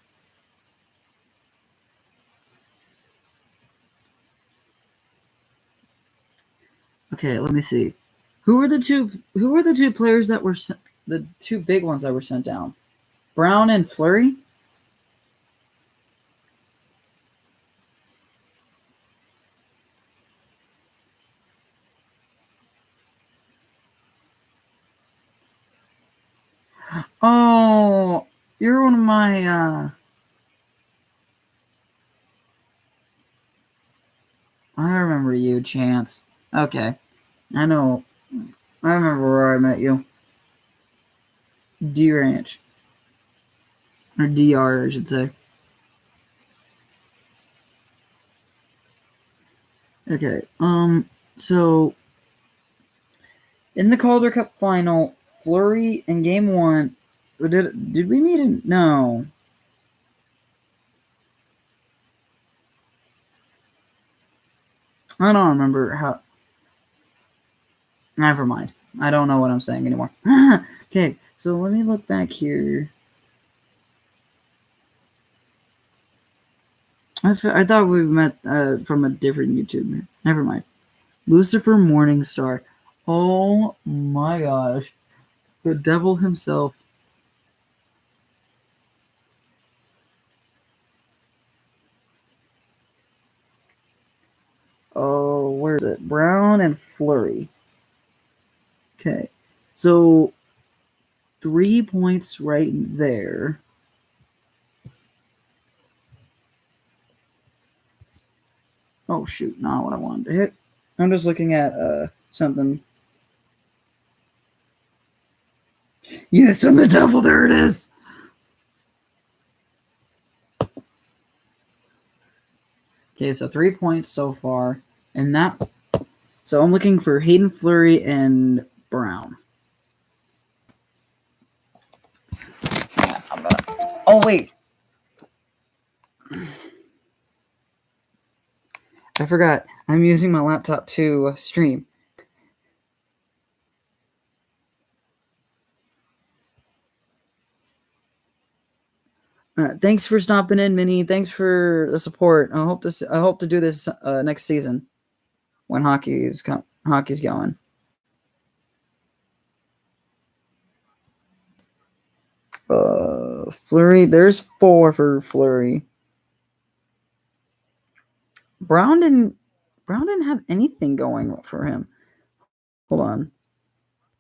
Okay, let me see. Who were the two players that were the two big ones that were sent down? Brown and Fleury? Oh, you're one of my I remember you, Chance. Okay. I know. I remember where I met you. D Ranch. Or DR, I should say. Okay. So in the Calder Cup Final, Fleury in Game 1, did we meet in? No. I don't remember how. Never mind. I don't know what I'm saying anymore. Okay, so let me look back here. I thought we met from a different YouTuber. Never mind. Lucifer Morningstar. Oh my gosh. The devil himself. Oh, where is it? Brown and Fleury. Okay. So 3 points right there. Oh shoot, not what I wanted to hit. I'm just looking at something. Yes, I'm the devil. There it is. Okay, so 3 points so far, and that. So I'm looking for Hayden Fleury and Brown. Yeah, I'm gonna. Oh wait, I forgot. I'm using my laptop to stream. Thanks for stopping in, Minnie. Thanks for the support. I hope to do this next season when hockey's going. Fleury. There's 4 for Fleury. Brown didn't have anything going for him. Hold on.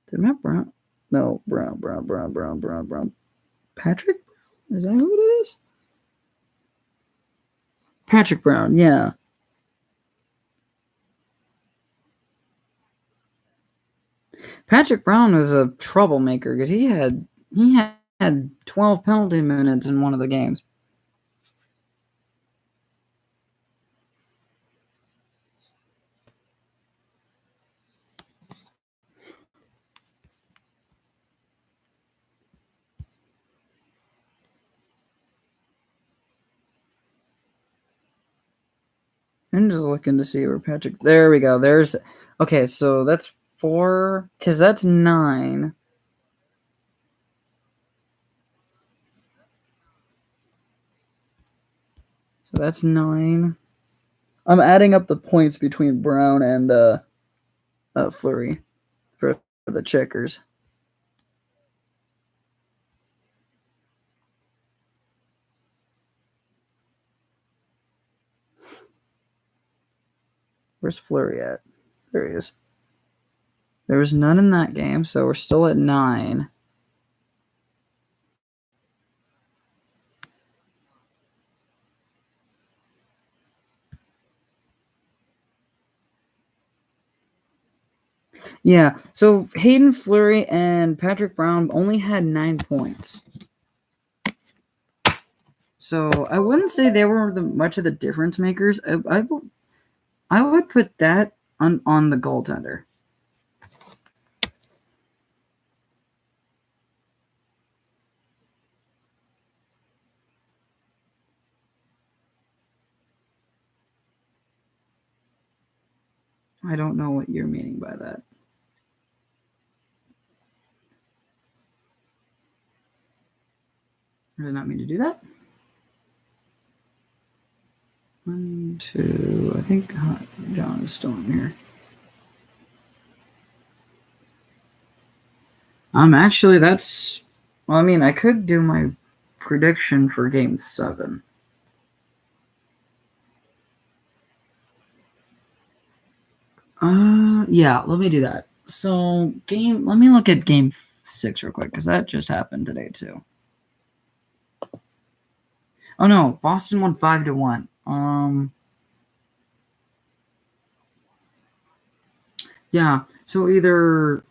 Did I have Brown? No, Brown. Patrick? Is that who it is? Patrick Brown, yeah. Patrick Brown was a troublemaker because he had 12 penalty minutes in one of the games. I'm just looking to see where Patrick. There we go. There's. Okay, so that's 4. Because that's 9. So that's 9. I'm adding up the points between Brown and Fleury for the checkers. Where's Fleury at? There he is. There was none in that game, so we're still at 9. Yeah, so Hayden Fleury and Patrick Brown only had 9 points. So I wouldn't say they were much of the difference makers. I would put that on the goaltender. I don't know what you're meaning by that. I did not mean to do that. 1, 2. I think John is still in here. Actually, that's. Well, I mean, I could do my prediction for Game 7. Yeah, let me do that. So, let me look at Game 6 real quick, because that just happened today, too. Oh, no, Boston won 5-1. Yeah, so either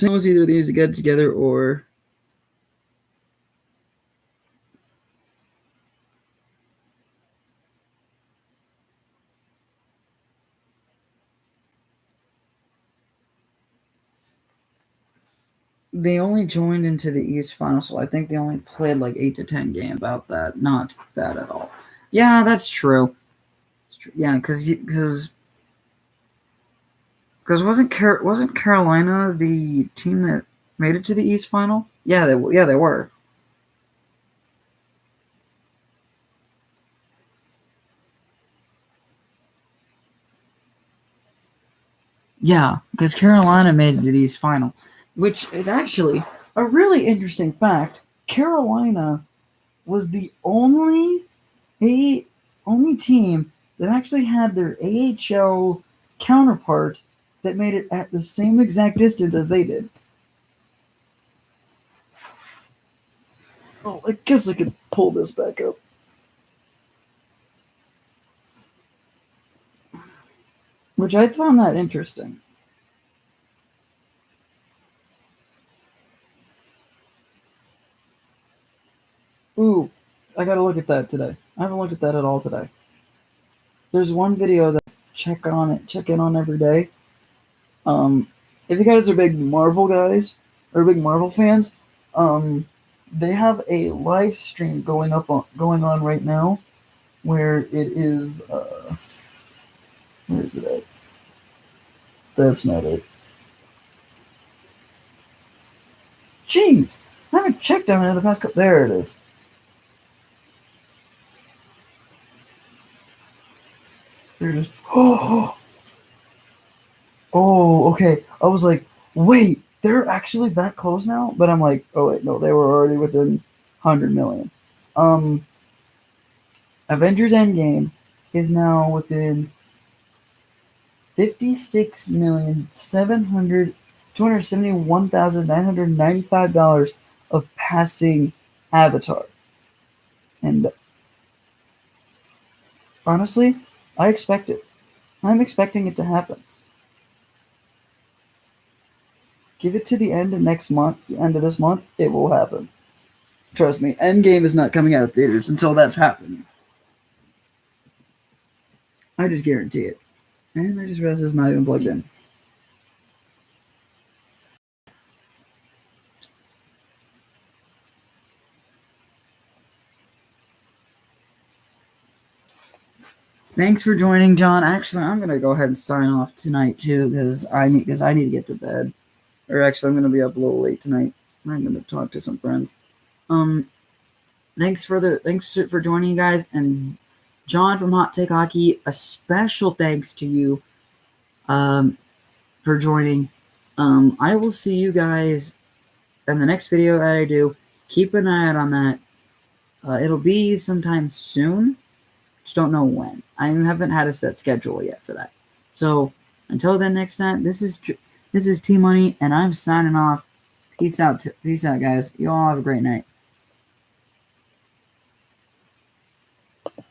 these get together or they only joined into the East Final, so I think they only played like 8 to 10 games. About that, not bad at all. Yeah, that's true. Yeah, because wasn't Carolina the team that made it to the East Final? Yeah, they were. Yeah, because Carolina made it to the East Final, which is actually a really interesting fact. Carolina was the only team that actually had their AHL counterpart that made it at the same exact distance as they did. Oh, I guess I could pull this back up. Which I found that interesting. Ooh, I gotta look at that today. I haven't looked at that at all today. There's one video that I check in on every day. If you guys are big Marvel guys or big Marvel fans, they have a live stream going on right now, where it is. Where is it at? That's not it. Jeez, I haven't checked down there the past couple. There it is. There it is. Oh, okay. I was like, wait, they're actually that close now? But I'm like, oh wait, no, they were already within 100 million. Avengers Endgame is now within 56,271,995 of passing Avatar. And honestly, I expect it. I'm expecting it to happen. Give it to the end of next month, the end of this month, it will happen. Trust me, Endgame is not coming out of theaters until that's happening. I just guarantee it. And I just realized it's not even plugged in. Thanks for joining, John. Actually, I'm gonna go ahead and sign off tonight too because I need to get to bed. Or actually, I'm gonna be up a little late tonight. I'm gonna talk to some friends. Thanks for joining, you guys, and John from Hot Take Hockey. A special thanks to you, for joining. I will see you guys in the next video that I do. Keep an eye out on that. It'll be sometime soon. Just don't know when. I haven't had a set schedule yet for that. So until then, next time, this is T Money, and I'm signing off. Peace out, guys. You all have a great night.